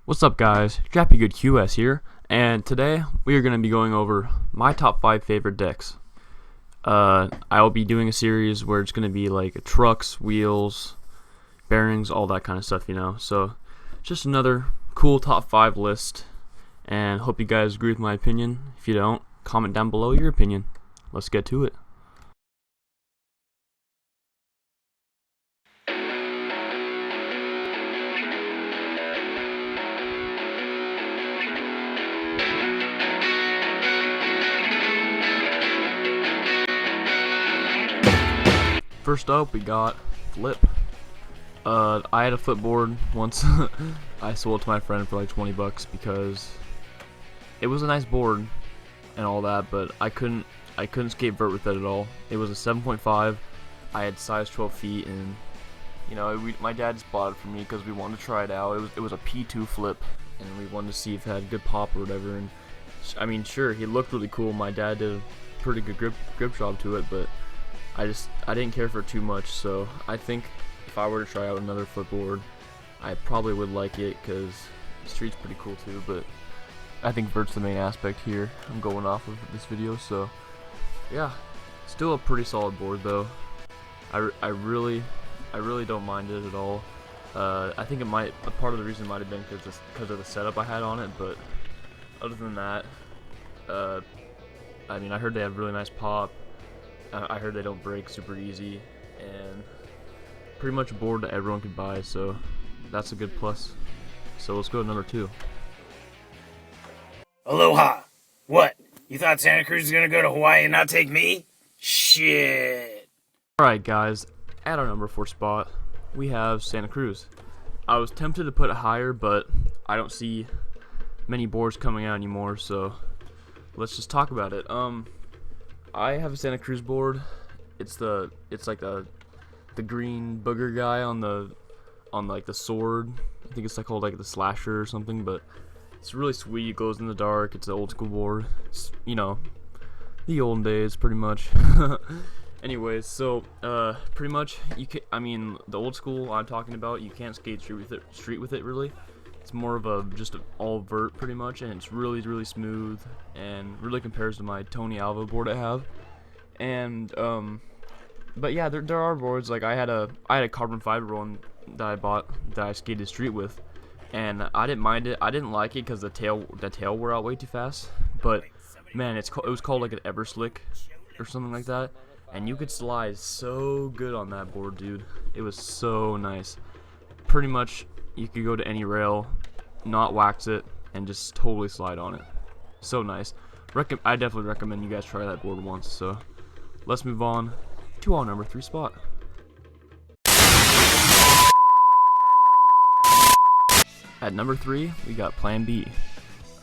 What's up guys, JappyGoodQS here, and today we are going to be going over my top 5 favorite decks. I'll be doing a series where it's going to be like trucks, wheels, bearings, all that kind of stuff, so just another cool top 5 list, and hope you guys agree with my opinion. If you don't, comment down below your opinion. Let's get to it. First up, we got Flip. I had a flip board once. I sold it to my friend for like 20 bucks because it was a nice board and all that, but I couldn't skate vert with it at all. It was a 7.5. I had size 12 feet, and my dad just bought it for me because we wanted to try it out. It was a P2 flip, and we wanted to see if it had good pop or whatever. And I mean, sure, he looked really cool. My dad did a pretty good grip job to it, but I didn't care for it too much. So I think if I were to try out another flip board, I probably would like it because the street's pretty cool too. But I think vert's the main aspect here. I'm going off of this video, so yeah, still a pretty solid board though. I really don't mind it at all. I think a part of the reason might have been because of the setup I had on it, but other than that, I mean, I heard they have really nice pop. I heard they don't break super easy, and pretty much a board that everyone could buy, so that's a good plus. So let's go to number 2. Aloha! What? You thought Santa Cruz was gonna go to Hawaii and not take me? Shit! Alright guys, at our number 4 spot, we have Santa Cruz. I was tempted to put it higher, but I don't see many boards coming out anymore, so let's just talk about it. I have a Santa Cruz board. It's like the green booger guy on like the sword. I think it's like called like the slasher or something, but it's really sweet. It glows in the dark. It's an old school board. It's the olden days pretty much. Anyways, so pretty much the old school I'm talking about, you can't skate street with it really. It's more of just an all vert pretty much, and it's really smooth and really compares to my Tony Alva board I have. And but yeah, there are boards like I had a carbon fiber one that I bought that I skated street with, and I didn't mind it. I didn't like it because the tail wore out way too fast. But man, it was called like an Everslick or something like that, and you could slide so good on that board, dude. It was so nice. Pretty much you could go to any rail, not wax it, and just totally slide on it. So nice. I definitely recommend you guys try that board once. So let's move on to our number 3 spot. At number 3, we got Plan B.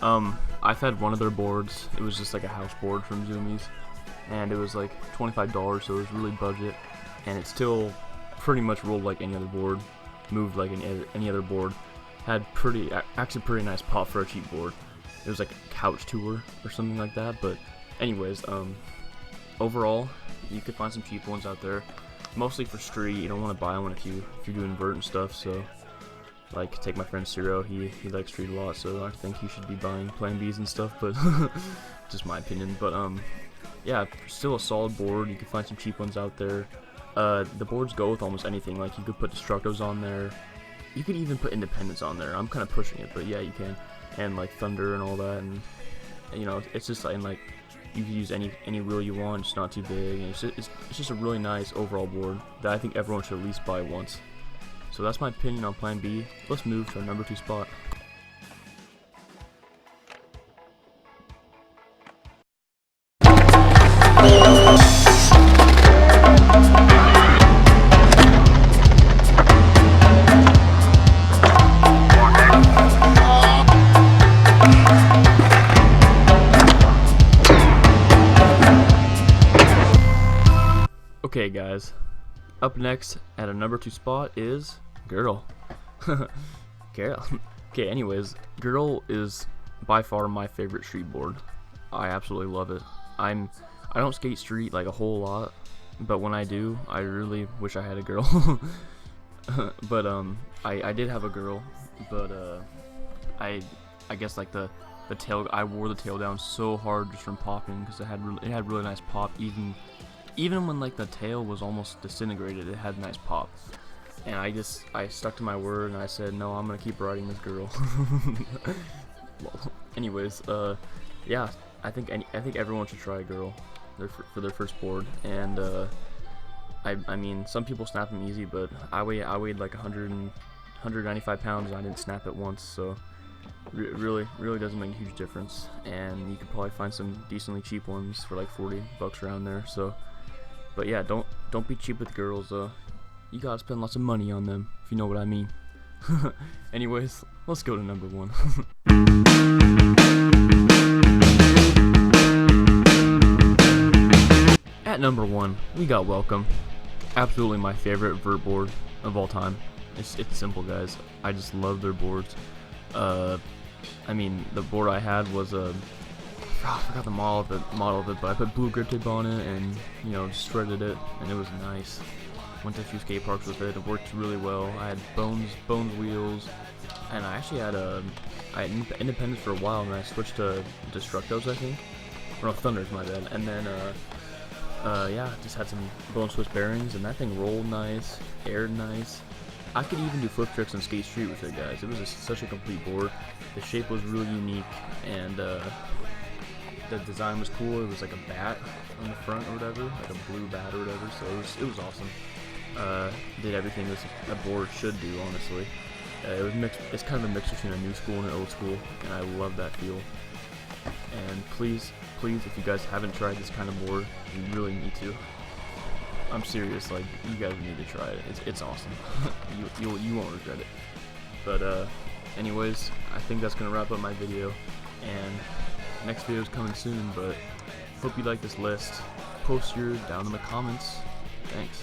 I've had one of their boards. It was just like a house board from Zoomies, and it was like $25, so it was really budget, and it still pretty much rolled like any other board, moved like any other board, had actually pretty nice pop for a cheap board. It was like a couch tour or something like that. But anyways, overall you could find some cheap ones out there, mostly for street. You don't want to buy one if you're doing vert and stuff. So like take my friend Ciro, he likes street a lot, so I think he should be buying Plan Bs and stuff, but just my opinion. But yeah, still a solid board. You can find some cheap ones out there. The boards go with almost anything. Like you could put Destructos on there. You could even put Independence on there. I'm kind of pushing it, but yeah, you can. And like Thunder and all that, and it's just like you can use any wheel you want. It's not too big, and it's just a really nice overall board that I think everyone should at least buy once. So that's my opinion on Plan B. Let's move to our number 2 spot. Okay guys, up next at a number 2 spot is Girl. Girl. Okay, anyways, Girl is by far my favorite street board. I absolutely love it. I don't skate street like a whole lot, but when I do, I really wish I had a Girl. But I did have a Girl, but I guess like the tail, I wore the tail down so hard just from popping because it had really nice pop, even when like the tail was almost disintegrated, it had nice pop. And I stuck to my word and I said, no, I'm gonna keep riding this girl. Well, anyways, yeah, I think everyone should try a girl for their first board. And I mean, some people snap them easy, but I weighed like 195 pounds and I didn't snap it once, so really doesn't make a huge difference. And you could probably find some decently cheap ones for like 40 bucks around there. So, but yeah, don't be cheap with girls. You gotta spend lots of money on them, if you know what I mean. Anyways, let's go to number 1. At number 1, we got Welcome. Absolutely my favorite vert board of all time. It's simple, guys. I just love their boards. I mean, the board I had was I forgot the model of it, but I put blue grip tape on it and, you know, just shredded it, and it was nice. Went to a few skate parks with it. It worked really well. I had Bones wheels, and I actually had I had Independence for a while, and I switched to Destructos, I think. Or no, Thunders, my bad. And then yeah, just had some Bone Swiss bearings, and that thing rolled nice, aired nice. I could even do flip tricks on Skate Street with it, guys. It was such a complete board. The shape was really unique, and the design was cool. It was like a bat on the front or whatever, like a blue bat or whatever. So it was awesome. Did everything a board should do, honestly. It was mixed. It's kind of a mix between a new school and an old school, and I love that feel. And please, if you guys haven't tried this kind of board, you really need to. I'm serious, like, you guys need to try it. It's awesome. you won't regret it. But anyways, I think that's gonna wrap up my video, and next video is coming soon. But hope you like this list. Post yours down in the comments. Thanks.